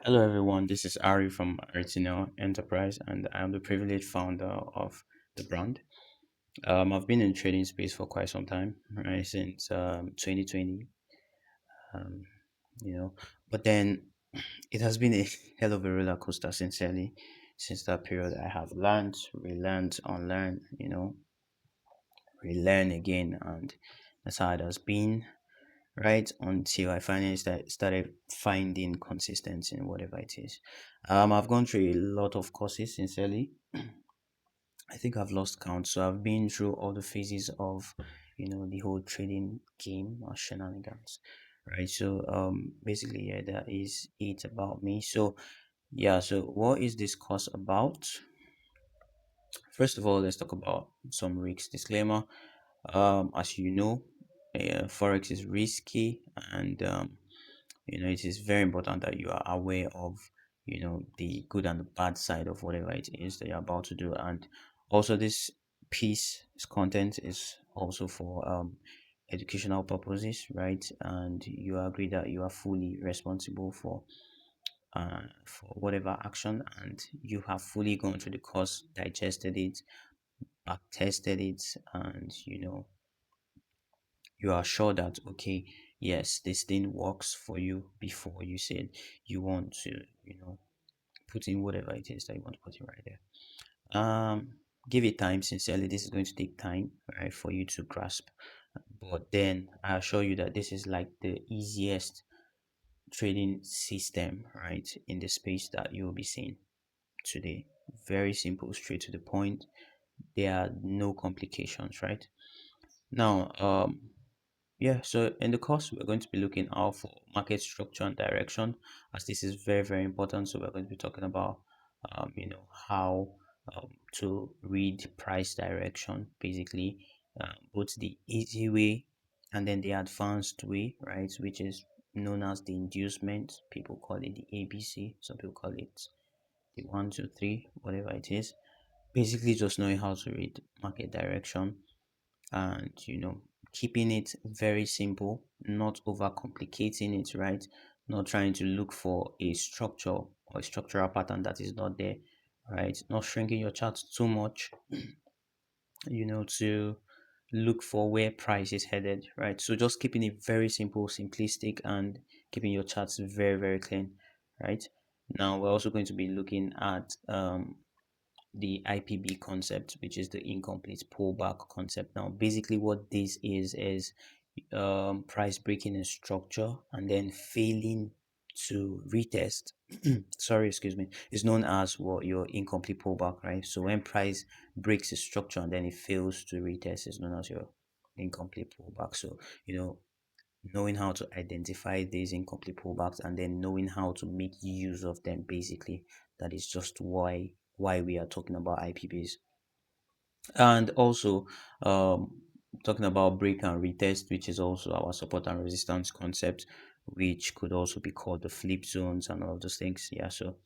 Hello, everyone. This is Ari from Artinel Enterprise, and I'm the privileged founder of the brand. I've been in trading space for quite some time, right, since 2020. Um, you know, but then it has been a hell of a roller coaster, sincerely. Since that period, I have learned, relearned, unlearned, relearn again, and that's how it has been, right until I finally started finding consistency in whatever it is. I've gone through a lot of courses, sincerely. I think I've lost count. So I've been through all the phases of, the whole trading game or shenanigans, right? So basically, yeah, that is it about me. So yeah, so what is this course about? First of all, let's talk about some risks. Disclaimer: as you know, forex is risky, and it is very important that you are aware of the good and the bad side of whatever it is that you're about to do. And also, this content is also for educational purposes, right? And you agree that you are fully responsible for whatever action, and you have fully gone through the course, digested it, back tested it, and you are sure that, okay, yes, this thing works for you before you said you want to put in whatever it is that you want to put in right there. Give it time. Sincerely, this is going to take time, right, for you to grasp, but then I assure you that this is like the easiest trading system, right, in the space that you will be seeing today. Very simple, straight to the point. There are no complications, right? Now, yeah, so in the course, we're going to be looking out for market structure and direction, as this is very, very important. So we're going to be talking about, how to read price direction, basically, both the easy way and then the advanced way, right, which is known as the inducement. People call it the ABC. Some people call it the one, two, three, whatever it is. Basically, just knowing how to read market direction and keeping it very simple, not overcomplicating it, right? Not trying to look for a structure or a structural pattern that is not there, right? Not shrinking your chart too much, to look for where price is headed, right? So just keeping it very simple, simplistic, and keeping your charts very, very clean, right? Now we're also going to be looking at the IPB concept, which is the incomplete pullback concept. Now, basically, what this is price breaking in structure and then failing to retest. Sorry, excuse me. Is known as what your incomplete pullback, right? So when price breaks the structure and then it fails to retest, is known as your incomplete pullback. So knowing how to identify these incomplete pullbacks and then knowing how to make use of them, basically, that is just why we are talking about IPBs. And also, talking about break and retest, which is also our support and resistance concept, which could also be called the flip zones and all those things. Yeah, so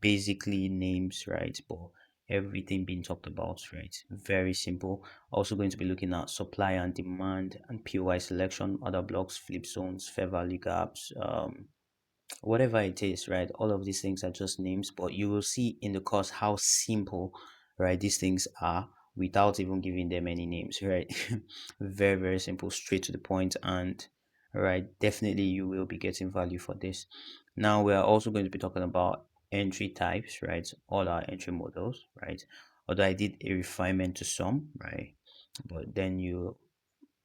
basically names, right? But everything being talked about, right? Very simple. Also going to be looking at supply and demand and POI selection, other blocks, flip zones, fair value gaps, whatever it is, right? All of these things are just names, but you will see in the course how simple, right, these things are without even giving them any names, right? Very, very simple, straight to the point, and right, definitely you will be getting value for this. Now we are also going to be talking about entry types, right? All our entry models, right? Although I did a refinement to some, right? But then you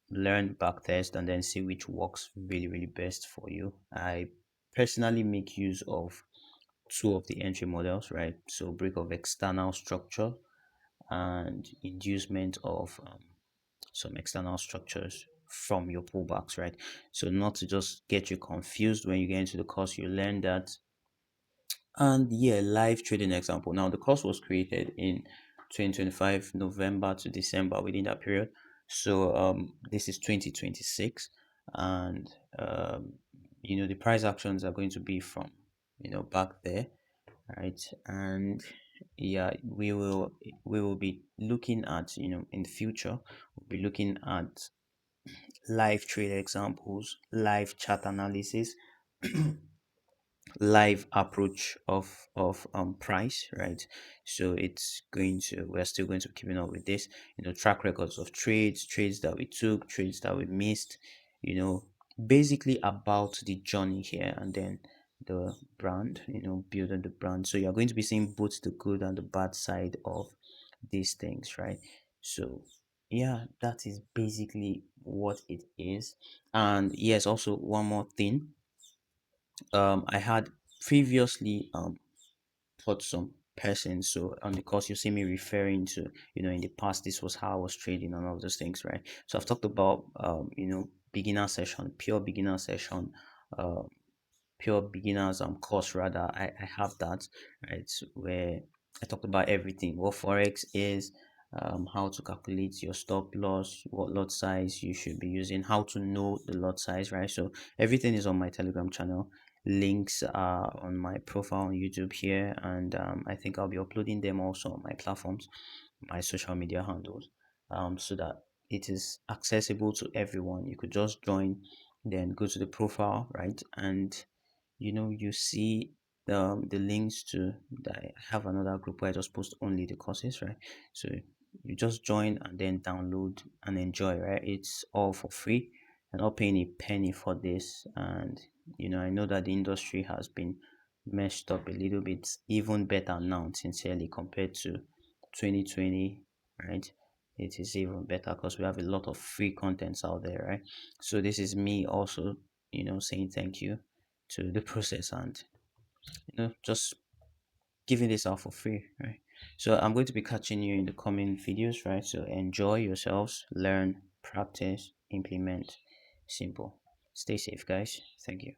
learn backtest and then see which works really, really best for you. I personally make use of two of the entry models, right? So break of external structure and inducement of some external structures from your pullbacks, right? So not to just get you confused when you get into the course, you learn that. And yeah, live trading example. Now the course was created in 2025 November to December, within that period. So this is 2026, and the price actions are going to be from back there, right? And yeah, we will be looking at, in the future, we'll be looking at live trade examples, live chart analysis, live approach of price, right? So it's going to we're still going to be keeping up with this, track records of trades that we took, trades that we missed, you know basically about the journey here, and then the brand, building the brand. So you're going to be seeing both the good and the bad side of these things, right? So yeah, that is basically what it is. And yes, also one more thing, I had previously taught some persons. So on the course, you see me referring to, in the past, this was how I was trading and all those things, right? So I've talked about, beginner session, pure beginner session, uh, pure beginners course rather. I have that, right, where I talked about everything, what forex is, how to calculate your stop loss, what lot size you should be using, how to know the lot size, right? So everything is on my Telegram channel. Links are on my profile on YouTube here, and I think I'll be uploading them also on my platforms, my social media handles, so that it is accessible to everyone. You could just join, then go to the profile, right? And you see the links to that. I have another group where I just post only the courses, right? So you just join and then download and enjoy, right? It's all for free. You're not paying a penny for this. And I know that the industry has been messed up a little bit, even better now, sincerely, compared to 2020, right? It is even better because we have a lot of free contents out there, right? So this is me also, saying thank you to the process, and just giving this out for free, right? So I'm going to be catching you in the coming videos, right? So enjoy yourselves, learn, practice, implement. Simple. Stay safe, guys. Thank you.